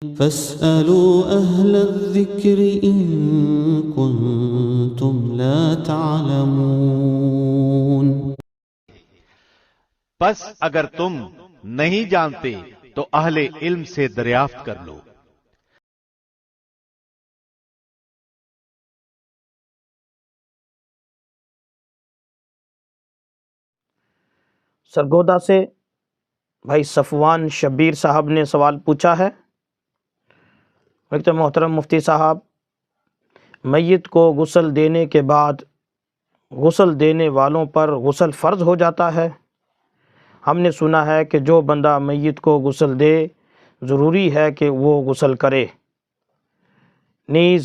فاسألوا أهل الذكر إن كنتم لا تعلمون۔ پس اگر تم نہیں جانتے تو اہل علم سے دریافت کر لو۔ سرگودا سے بھائی صفوان شبیر صاحب نے سوال پوچھا ہے۔ محترم مفتی صاحب، میت کو غسل دینے کے بعد غسل دینے والوں پر غسل فرض ہو جاتا ہے؟ ہم نے سنا ہے کہ جو بندہ میت کو غسل دے ضروری ہے کہ وہ غسل کرے۔ نیز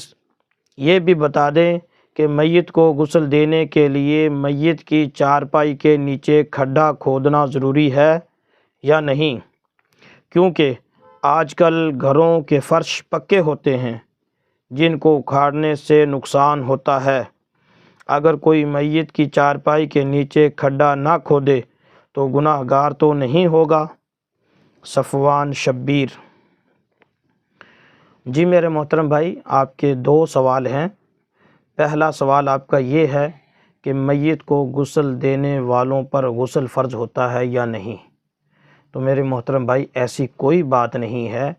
یہ بھی بتا دیں کہ میت کو غسل دینے کے لیے میت کی چارپائی کے نیچے کھڈا کھودنا ضروری ہے یا نہیں، کیونکہ آج کل گھروں کے فرش پکے ہوتے ہیں جن کو اکھاڑنے سے نقصان ہوتا ہے۔ اگر کوئی میت کی چارپائی کے نیچے کھڈا نہ کھودے تو گناہ گار تو نہیں ہوگا؟ صفوان شبیر۔ جی میرے محترم بھائی، آپ کے دو سوال ہیں۔ پہلا سوال آپ کا یہ ہے کہ میت کو غسل دینے والوں پر غسل فرض ہوتا ہے یا نہیں۔ تو میرے محترم بھائی، ایسی کوئی بات نہیں ہے،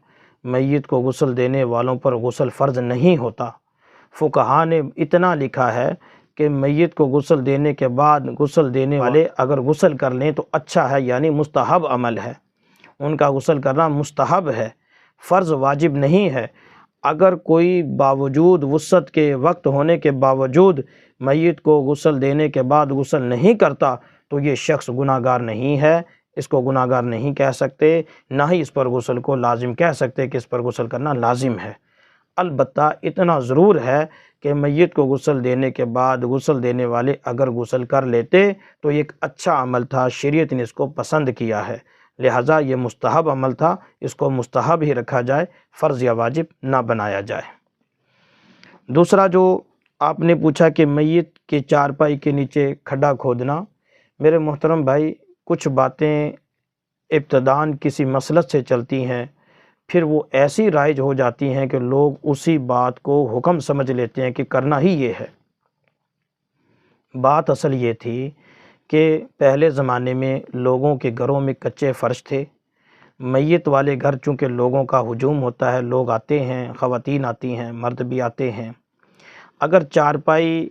میت کو غسل دینے والوں پر غسل فرض نہیں ہوتا۔ فقہا نے اتنا لکھا ہے کہ میت کو غسل دینے کے بعد غسل دینے والے اگر غسل کر لیں تو اچھا ہے، یعنی مستحب عمل ہے، ان کا غسل کرنا مستحب ہے، فرض واجب نہیں ہے۔ اگر کوئی باوجود وسعت کے وقت ہونے کے باوجود میت کو غسل دینے کے بعد غسل نہیں کرتا تو یہ شخص گناہ گار نہیں ہے، اس کو گناہ گار نہیں کہہ سکتے، نہ ہی اس پر غسل کو لازم کہہ سکتے کہ اس پر غسل کرنا لازم ہے۔ البتہ اتنا ضرور ہے کہ میت کو غسل دینے کے بعد غسل دینے والے اگر غسل کر لیتے تو یہ ایک اچھا عمل تھا، شریعت نے اس کو پسند کیا ہے، لہٰذا یہ مستحب عمل تھا، اس کو مستحب ہی رکھا جائے، فرض یا واجب نہ بنایا جائے۔ دوسرا جو آپ نے پوچھا کہ میت کی چارپائی کے نیچے کھڈا کھودنا، میرے محترم بھائی کچھ باتیں ابتداً کسی مسلک سے چلتی ہیں، پھر وہ ایسی رائج ہو جاتی ہیں کہ لوگ اسی بات کو حکم سمجھ لیتے ہیں کہ کرنا ہی یہ ہے۔ بات اصل یہ تھی کہ پہلے زمانے میں لوگوں کے گھروں میں کچے فرش تھے، میت والے گھر چونکہ لوگوں کا ہجوم ہوتا ہے، لوگ آتے ہیں، خواتین آتی ہیں، مرد بھی آتے ہیں، اگر چارپائی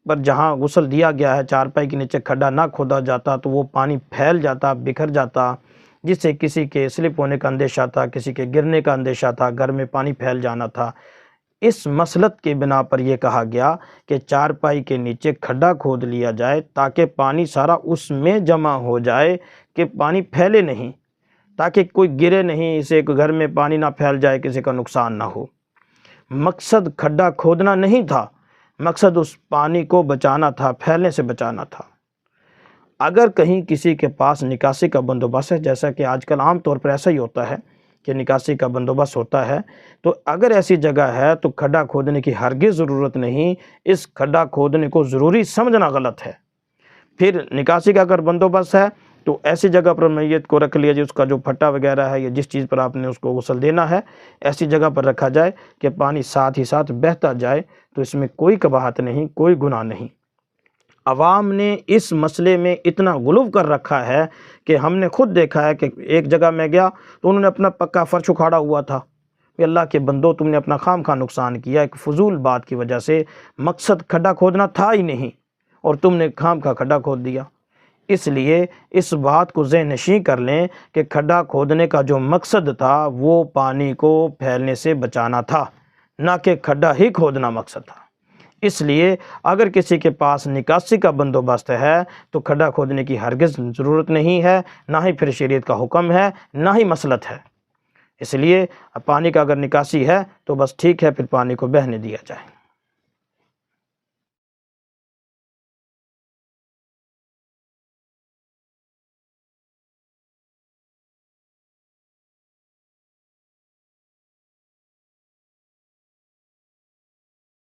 پر جہاں غسل دیا گیا ہے چارپائی کے نیچے کھڈا نہ کھودا جاتا تو وہ پانی پھیل جاتا، بکھر جاتا، جس سے کسی کے سلپ ہونے کا اندیشہ تھا، کسی کے گرنے کا اندیشہ تھا، گھر میں پانی پھیل جانا تھا۔ اس مسلط کے بنا پر یہ کہا گیا کہ چارپائی کے نیچے کھڈا کھود لیا جائے تاکہ پانی سارا اس میں جمع ہو جائے کہ پانی پھیلے نہیں، تاکہ کوئی گرے نہیں، اسے گھر میں پانی نہ پھیل جائے، کسی کا نقصان نہ ہو۔ مقصد کھڈا کھودنا نہیں تھا، مقصد اس پانی کو بچانا تھا، پھیلنے سے بچانا تھا۔ اگر کہیں کسی کے پاس نکاسی کا بندوبست ہے، جیسا کہ آج کل عام طور پر ایسا ہی ہوتا ہے کہ نکاسی کا بندوبست ہوتا ہے، تو اگر ایسی جگہ ہے تو کھڈا کھودنے کی ہرگز ضرورت نہیں، اس کھڈا کھودنے کو ضروری سمجھنا غلط ہے۔ پھر نکاسی کا اگر بندوبست ہے تو ایسی جگہ پر میت کو رکھ لیا جائے، اس کا جو پھٹا وغیرہ ہے یا جس چیز پر آپ نے اس کو غسل دینا ہے ایسی جگہ پر رکھا جائے کہ پانی ساتھ ہی ساتھ بہتا جائے، تو اس میں کوئی قباحت نہیں، کوئی گناہ نہیں۔ عوام نے اس مسئلے میں اتنا غلو کر رکھا ہے کہ ہم نے خود دیکھا ہے کہ ایک جگہ میں گیا تو انہوں نے اپنا پکا فرش اکھاڑا ہوا تھا، کہ اللہ کے بندو تم نے اپنا خام خواہ نقصان کیا، ایک فضول بات کی وجہ سے، مقصد کھڈا کھودنا تھا ہی نہیں اور تم نے خام خواہ کھڈا کھود دیا۔ اس لیے اس بات کو ذہن نشین کر لیں کہ کھڈا کھودنے کا جو مقصد تھا وہ پانی کو پھیلنے سے بچانا تھا، نہ کہ کھڈا ہی کھودنا مقصد تھا۔ اس لیے اگر کسی کے پاس نکاسی کا بندوبست ہے تو کھڈا کھودنے کی ہرگز ضرورت نہیں ہے، نہ ہی پھر شریعت کا حکم ہے، نہ ہی مسلط ہے۔ اس لیے پانی کا اگر نکاسی ہے تو بس ٹھیک ہے، پھر پانی کو بہنے دیا جائے۔